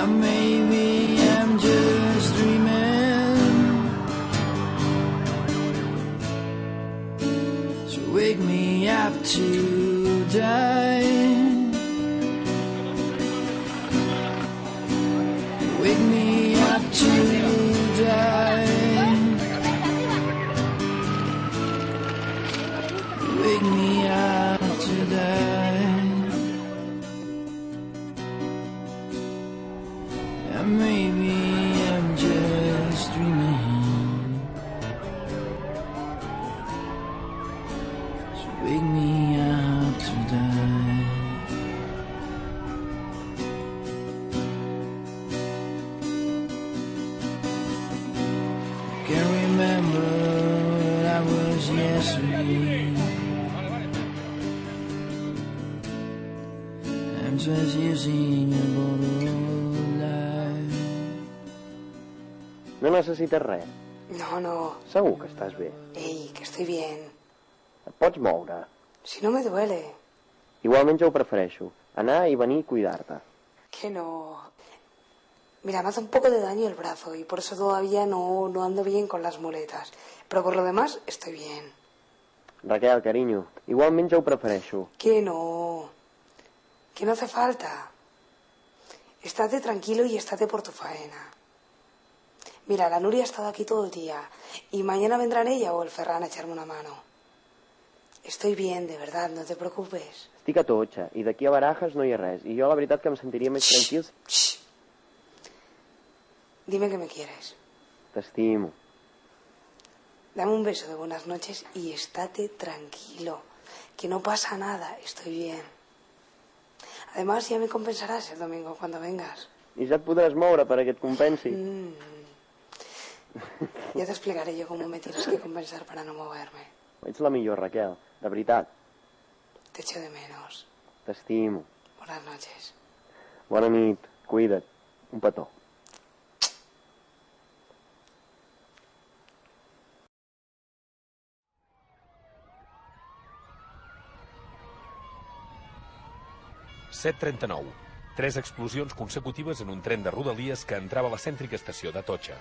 maybe I'm just dreaming. So wake me up to die. Wake me up to die. Wake me up to die. And maybe I'm just dreaming. So wake me up to die. Can't remember what I was yesterday. I'm just using a bottle life. No necessites res? No. Segur que estàs bé? Ey, que estoy bien. Et pots moure? Si no me duele. Igualment jo ho prefereixo. Anar i venir i cuidar-te. Que no. Mira, me hace un poco de daño el brazo y por eso todavía no ando bien con las muletas. Pero por lo demás estoy bien. Raquel, carinyo, igualment jo ho prefereixo. Que no hace falta. Estate tranquilo y estate por tu faena. Mira, la Nuria ha estado aquí todo el día y mañana vendrán ella o el Ferran a echarme una mano. Estoy bien, de verdad, no te preocupes. Estic a Totxa i d'aquí a Barajas no hi ha res i jo la veritat que em sentiria més tranquil... Dime que me quieres. T'estimo. Dame un beso de buenas noches y estate tranquilo, que no pasa nada, estoy bien. Además, ya me compensarás el domingo cuando vengas. I ja et podràs moure para que et compensi. Ya te explicaré yo cómo me tienes que compensar para no moverme. Ets la millor, Raquel, de veritat. Te echo de menos. T'estimo. Buenas noches. Bona nit, cuida't. Un petó. ...7:39. 3 explosions consecutives en un tren de Rodalies que entrava a la cèntrica estació d'Atocha.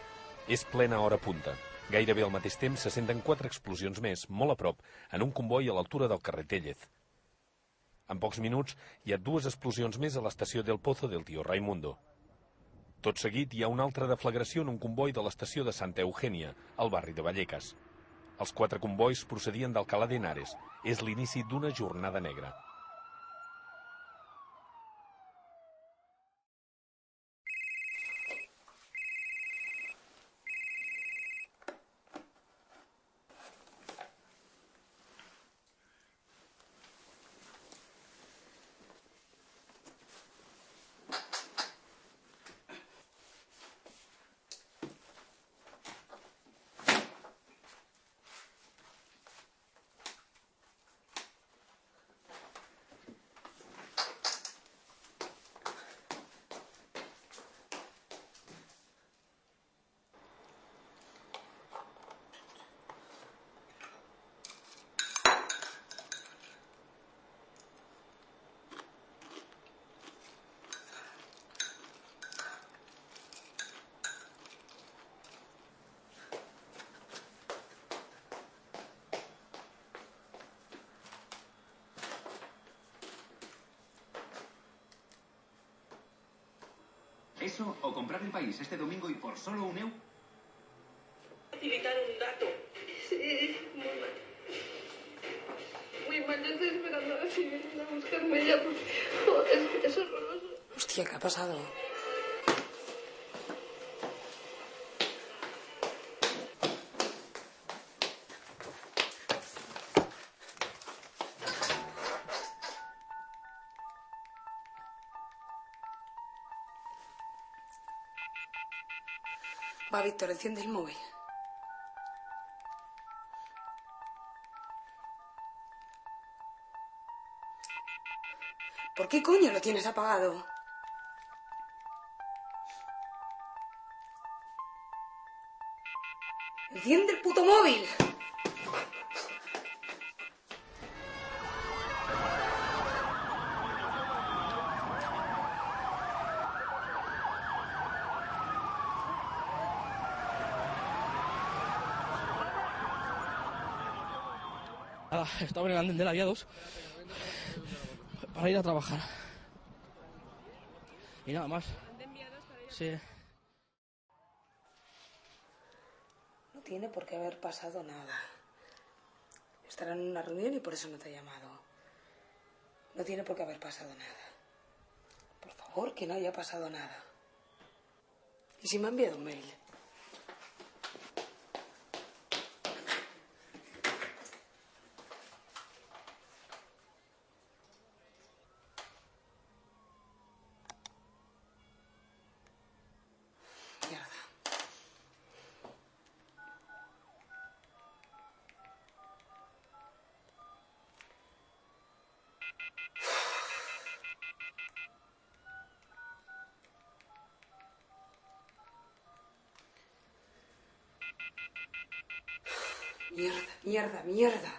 És plena hora punta. Gairebé al mateix temps se senten 4 explosions més, molt a prop, en un comboi a l'altura del carrer Téllez. En pocs minuts hi ha 2 explosions més a l'estació del Pozo del Tío Raimundo. Tot seguit hi ha una altra deflagració en un comboi de l'estació de Santa Eugènia, al barri de Vallecas. Els 4 combois procedien d'Alcalá de Henares. És l'inici d'una jornada negra. Eso o comprar El País este domingo y por solo €1. Facilitar un dato. Sí, muy mal. Muy mal, ya estoy esperando a ver si vienen a buscarme ya porque es horroroso. Hostia, ¿qué ha pasado? Va, Víctor, enciende el móvil. ¿Por qué coño lo tienes apagado? ¡Enciende el puto móvil! estaba en el andén de la vía 2 para ir a trabajar. Y nada más. Sí. No tiene por qué haber pasado nada. Estará en una reunión y por eso no te ha llamado. No tiene por qué haber pasado nada. Por favor, que no haya pasado nada. ¿Y si me ha enviado un mail? Mierda.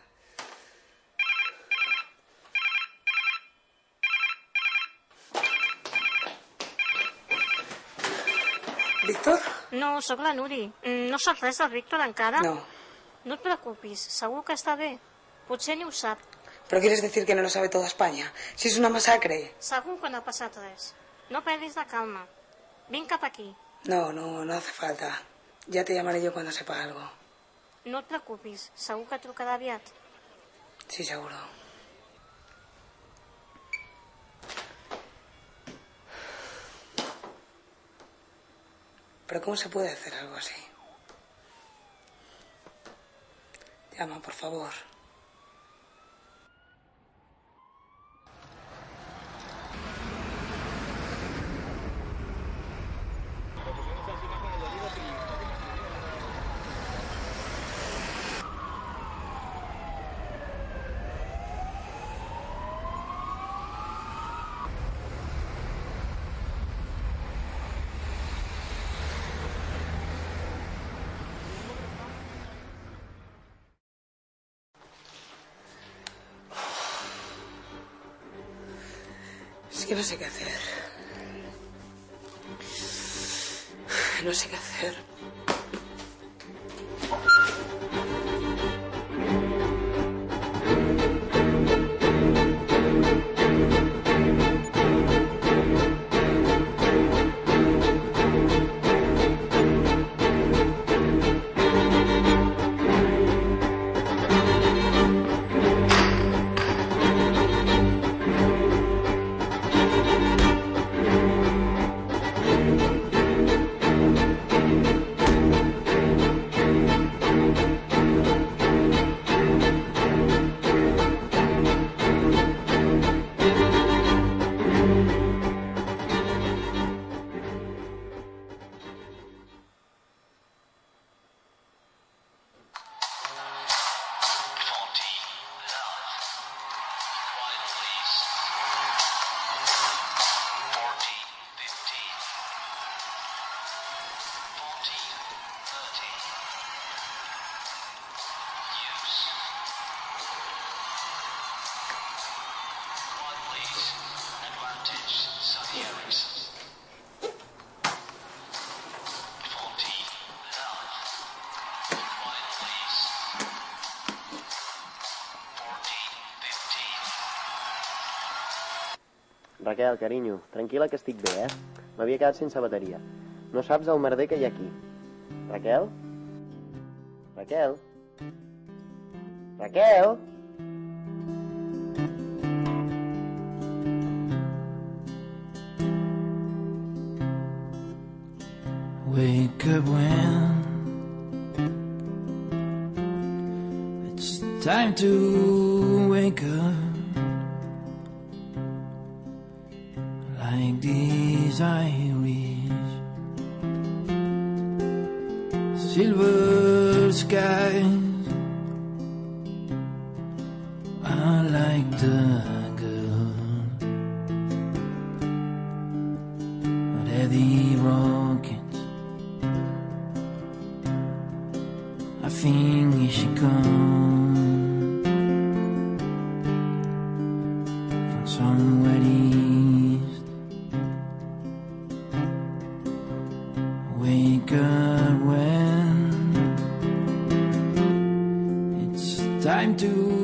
Víctor? No, sóc la Nuri. No saps res del Víctor encara? No. No et preocupis, segur que està bé. Potser ni ho sap. ¿Pero quieres decir que no lo sabe toda España? Si es una masacre. Segur que no ha passat res. No perdis la calma. Vine cap aquí. No hace falta. Ya te llamaré yo cuando sepa algo. No et preocupis, segur que trucarà aviat. Sí, seguro. ¿Pero cómo se puede hacer algo así? Llama, por favor. Es que no sé qué hacer. No sé qué hacer. Raquel, carinyo, tranquil·la que estic bé, M'havia quedat sense bateria. No saps el merder que hi ha aquí. Raquel? Raquel? Raquel? Wake up when it's time to wake up. Like these Irish silver skies, I like the girl, but heavy rockets, I think here she comes from somewhere east. Wake up when it's time to